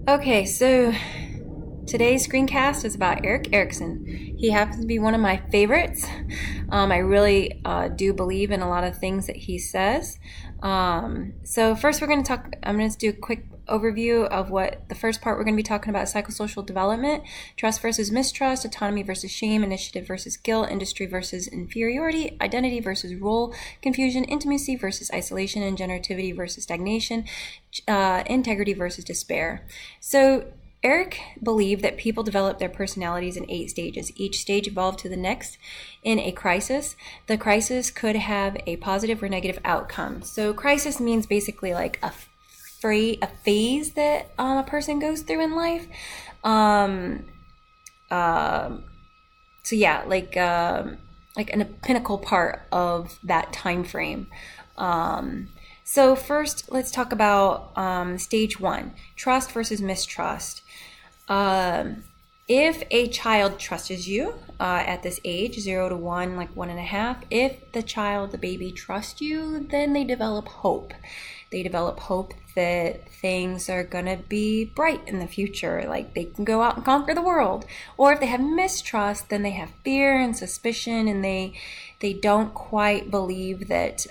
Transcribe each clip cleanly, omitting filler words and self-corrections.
Okay, so today's screencast is about Erik Erikson. He happens to be one of my favorites. I really do believe in a lot of things that he says. So first we're going to talk, I'm going to do a quick overview of what the first part we're going to be talking about: psychosocial development, trust versus mistrust, autonomy versus shame, initiative versus guilt, industry versus inferiority, identity versus role confusion, intimacy versus isolation, and generativity versus stagnation, integrity versus despair. So Erik believed that people develop their personalities in 8 stages. Each stage evolved to the next in a crisis. The crisis could have a positive or negative outcome. So crisis means basically like a phase that a person goes through in life. So yeah, like in a pinnacle part of that time frame. So first, let's talk about stage 1, trust versus mistrust. If a child trusts you at this age, 0 to 1, like 1.5, if the baby trusts you, then they develop hope. They develop hope that things are going to be bright in the future, like they can go out and conquer the world. Or if they have mistrust, then they have fear and suspicion, and they don't quite believe that,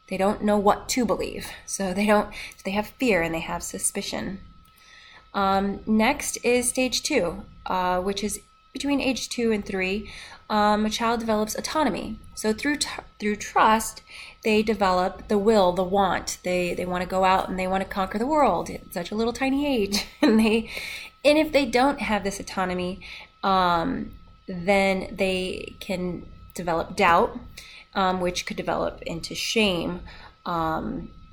they don't know what to believe. So they have fear and they have suspicion. Next is stage 2, which is between age 2 and 3. A child develops autonomy. So through trust, they develop the will, the want. They want to go out and they want to conquer the world at such a little tiny age. And if they don't have this autonomy, then they can develop doubt, which could develop into shame.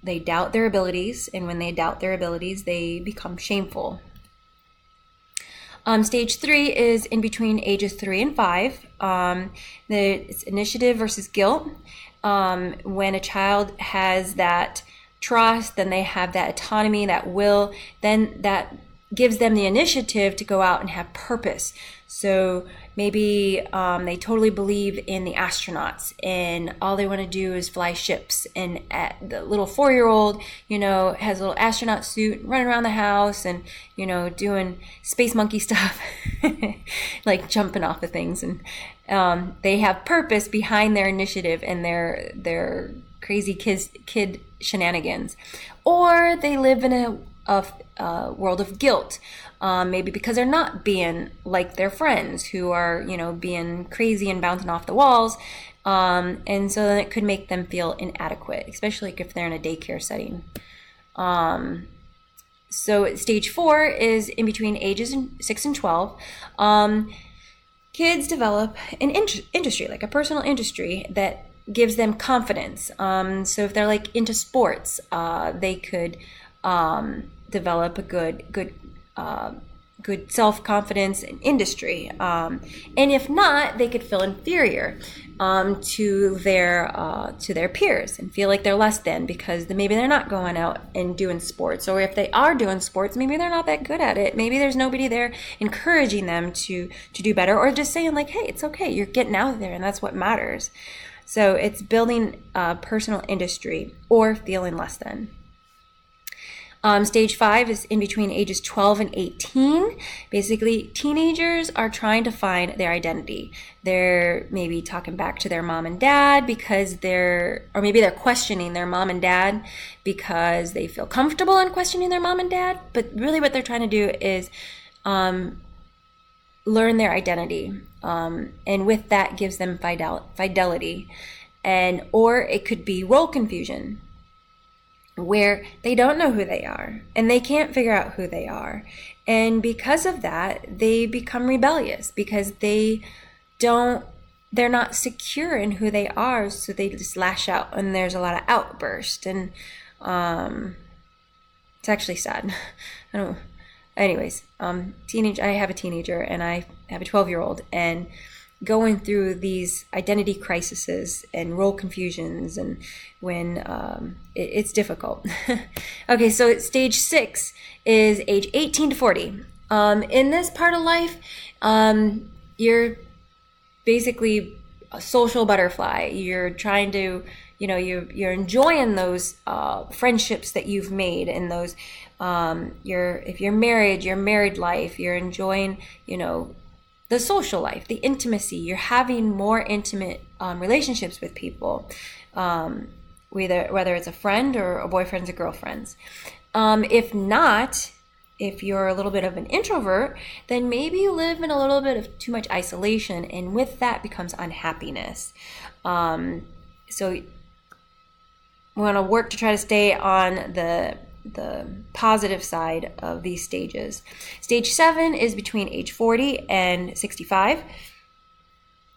They doubt their abilities, and when they doubt their abilities, they become shameful. Stage 3 is in between ages 3 and 5. It's initiative versus guilt. When a child has that trust, then they have that autonomy, that will, then that gives them the initiative to go out and have purpose. So maybe they totally believe in the astronauts and all they want to do is fly ships. And the little 4-year-old, has a little astronaut suit, running around the house and, doing space monkey stuff, like jumping off of things. And they have purpose behind their initiative and their crazy kid shenanigans. Or they live in a world of guilt, maybe because they're not being like their friends who are, being crazy and bouncing off the walls, and so then it could make them feel inadequate, especially if they're in a daycare setting. So stage 4 is in between ages 6 and 12. Kids develop an industry, like a personal industry that gives them confidence. So if they're like into sports, they could develop a good self-confidence in industry. And if not, they could feel inferior to their peers and feel like they're less than because maybe they're not going out and doing sports. Or if they are doing sports, maybe they're not that good at it. Maybe there's nobody there encouraging them to do better, or just saying like, hey, it's okay, you're getting out there and that's what matters. So it's building a personal industry or feeling less than. Stage 5 is in between ages 12 and 18. Basically, teenagers are trying to find their identity. They're maybe talking back to their mom and dad or maybe they're questioning their mom and dad because they feel comfortable in questioning their mom and dad. But really what they're trying to do is learn their identity. And with that gives them fidelity. Or it could be role confusion, where they don't know who they are and they can't figure out who they are. And because of that, they become rebellious because they're not secure in who they are. So they just lash out and there's a lot of outburst. And it's actually sad. Anyways, I have a teenager and I have a 12-year-old, and going through these identity crises and role confusions, and when it's difficult. Okay, so stage 6 is age 18 to 40. In this part of life, you're basically a social butterfly. You're trying to, you're enjoying those friendships that you've made and those If you're married, your married life, you're enjoying, the social life, the intimacy, you're having more intimate relationships with people, whether it's a friend or a boyfriend's or girlfriend's. If not, if you're a little bit of an introvert, then maybe you live in a little bit of too much isolation, and with that becomes unhappiness. So we want to work to try to stay on the positive side of these stages. Stage 7 is between age 40 and 65.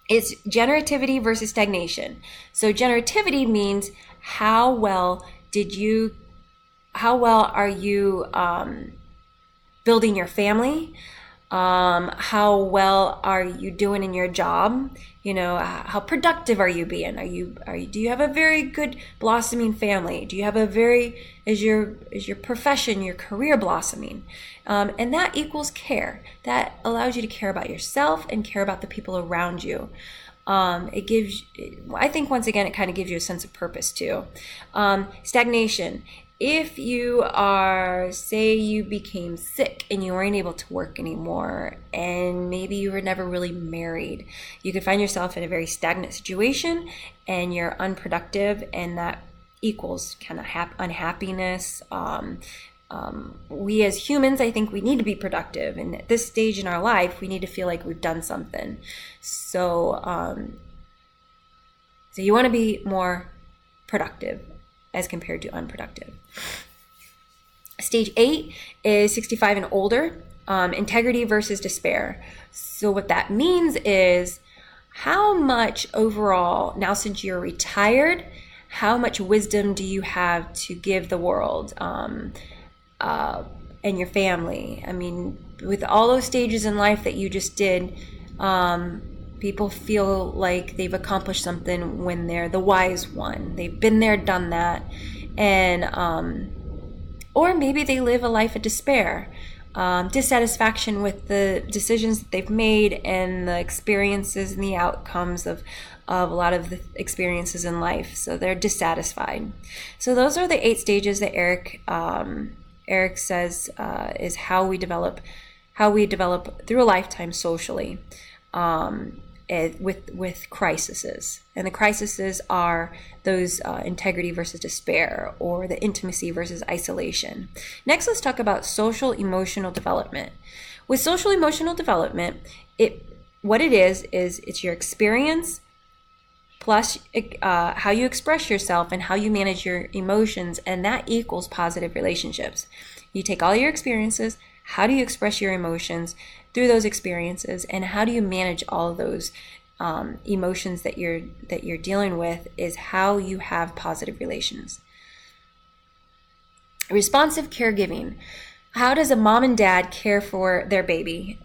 It's generativity versus stagnation. So generativity means how well are you building your family? How well are you doing in your job? How productive are you being? Do you have a very good blossoming family? Do you have is your profession, your career blossoming? And that equals care. That allows you to care about yourself and care about the people around you. I think once again, it kind of gives you a sense of purpose too. Stagnation. If say you became sick and you weren't able to work anymore, and maybe you were never really married, you could find yourself in a very stagnant situation and you're unproductive, and that equals kind of unhappiness. We as humans, I think we need to be productive. And at this stage in our life, we need to feel like we've done something. So you want to be more productive as compared to unproductive. Stage 8 is 65 and older, integrity versus despair. So what that means is how much overall, now since you're retired, how much wisdom do you have to give the world and your family? I mean, with all those stages in life that you just did, people feel like they've accomplished something when they're the wise one. They've been there, done that. And, or maybe they live a life of despair, dissatisfaction with the decisions that they've made and the experiences and the outcomes of a lot of the experiences in life. So they're dissatisfied. So those are the 8 stages that Eric says is how we develop through a lifetime socially. With crises. And the crises are those integrity versus despair, or the intimacy versus isolation. Next, let's talk about social emotional development. With social emotional development, it's your experience plus how you express yourself and how you manage your emotions, and that equals positive relationships. You take all your experiences, how do you express your emotions through those experiences, and how do you manage all of those emotions that you're dealing with is how you have positive relations. Responsive caregiving. How does a mom and dad care for their baby?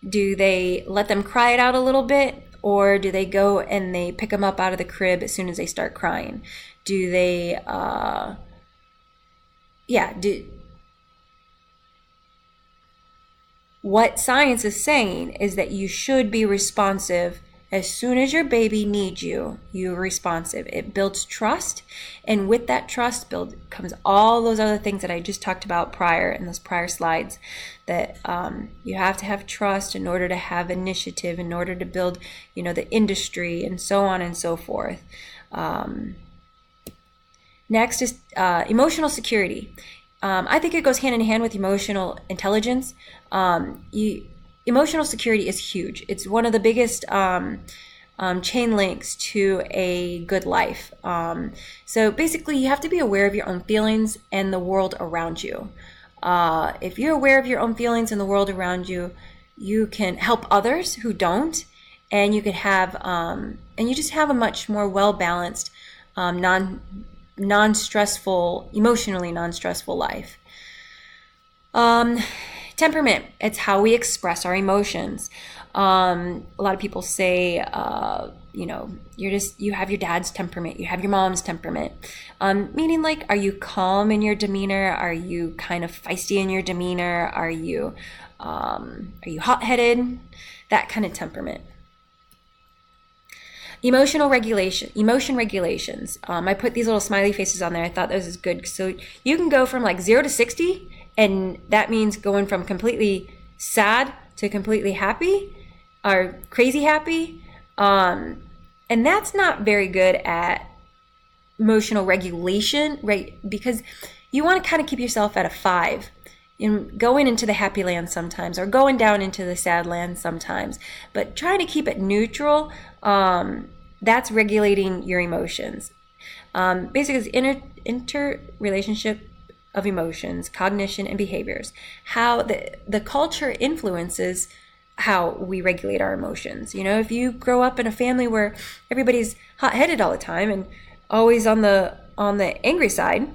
Do they let them cry it out a little bit, or do they go and they pick them up out of the crib as soon as they start crying? Do they what science is saying is that you should be responsive as soon as your baby needs you. You're responsive. It builds trust, and with that trust comes all those other things that I just talked about prior in those prior slides. That you have to have trust in order to have initiative, in order to build, the industry, and so on and so forth. Next is emotional security. I think it goes hand in hand with emotional intelligence. Emotional security is huge. It's one of the biggest chain links to a good life. So basically, you have to be aware of your own feelings and the world around you. If you're aware of your own feelings and the world around you, you can help others who don't, and you can have, and you just have a much more well-balanced, non-stressful, emotionally non-stressful life. Temperament, it's how we express our emotions. A lot of people say, you have your dad's temperament, you have your mom's temperament. Meaning, like, are you calm in your demeanor? Are you kind of feisty in your demeanor? Are you hot-headed? That kind of temperament. Emotion regulations. I put these little smiley faces on there. I thought this was good. So you can go from like 0 to 60 And that means going from completely sad to completely happy or crazy happy. And that's not very good at emotional regulation, right? Because you want to kind of keep yourself at a 5 in going into the happy land sometimes, or going down into the sad land sometimes, but trying to keep it neutral. That's regulating your emotions. Basically, it's interrelationship of emotions, cognition, and behaviors. How the culture influences how we regulate our emotions. You know, if you grow up in a family where everybody's hot-headed all the time and always on the angry side,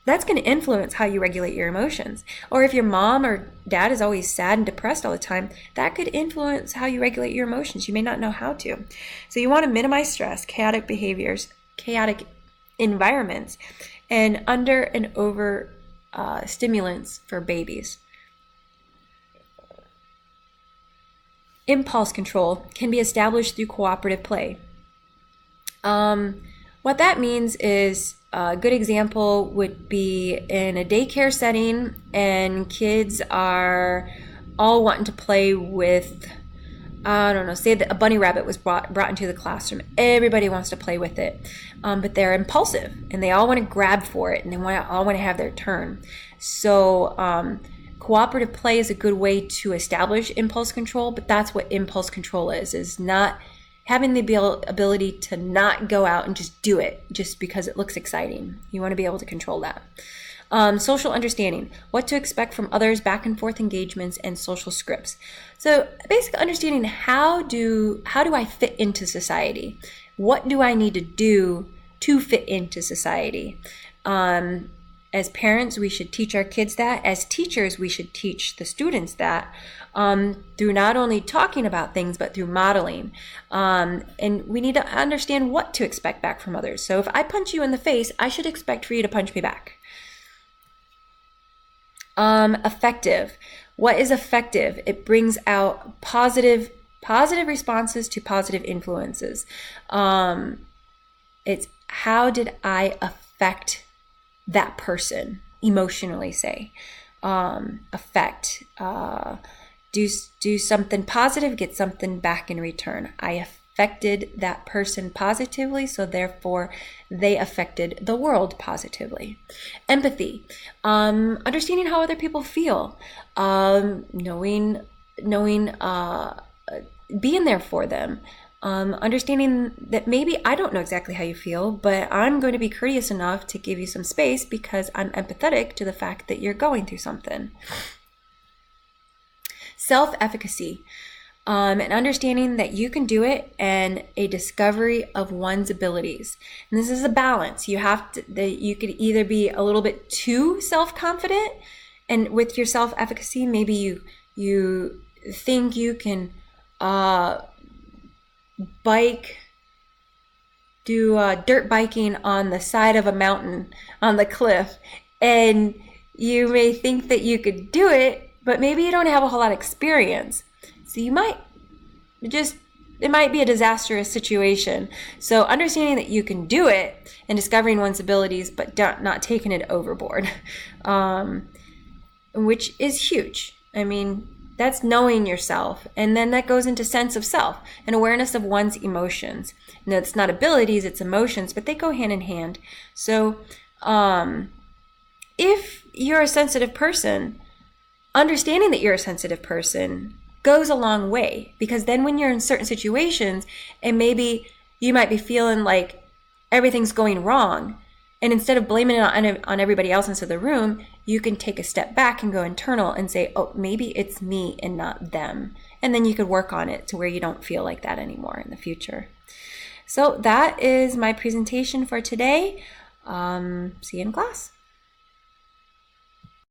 that's going to influence how you regulate your emotions. Or if your mom or dad is always sad and depressed all the time, that could influence how you regulate your emotions. You may not know how to. So you want to minimize stress, chaotic behaviors, chaotic environments, and under and over stimulants for babies. Impulse control can be established through cooperative play. What that means is, a good example would be in a daycare setting, and kids are all wanting to play with, I don't know, say that a bunny rabbit was brought into the classroom. Everybody wants to play with it, but they're impulsive and they all want to grab for it, and they all want to have their turn. So cooperative play is a good way to establish impulse control, but that's what impulse control is not having the ability to not go out and just do it just because it looks exciting. You want to be able to control that. Social understanding, what to expect from others, back and forth engagements, and social scripts. So basically understanding how do I fit into society? What do I need to do to fit into society? As parents, we should teach our kids that. As teachers, we should teach the students that. Through not only talking about things, but through modeling. And we need to understand what to expect back from others. So if I punch you in the face, I should expect for you to punch me back. Effective. What is effective? It brings out positive responses to positive influences. It's how did I affect that person emotionally, say. Affect. Do something positive, get something back in return. I affected that person positively, so therefore they affected the world positively. Empathy, understanding how other people feel, knowing, being there for them, understanding that maybe I don't know exactly how you feel, but I'm going to be courteous enough to give you some space because I'm empathetic to the fact that you're going through something. Self-efficacy, and understanding that you can do it, and a discovery of one's abilities. And this is a balance. You could either be a little bit too self-confident, and with your self-efficacy, maybe you think you can do dirt biking on the side of a mountain on the cliff, and you may think that you could do it, but maybe you don't have a whole lot of experience. So it might be a disastrous situation. So understanding that you can do it and discovering one's abilities, but not taking it overboard, which is huge. I mean, that's knowing yourself. And then that goes into sense of self and awareness of one's emotions. Now, it's not abilities, it's emotions, but they go hand in hand. So if you're a sensitive person, understanding that you're a sensitive person goes a long way, because then when you're in certain situations and maybe you might be feeling like everything's going wrong, and instead of blaming it on everybody else inside the room, you can take a step back and go internal and say, oh, maybe it's me and not them. And then you could work on it to where you don't feel like that anymore in the future. So that is my presentation for today. See you in class.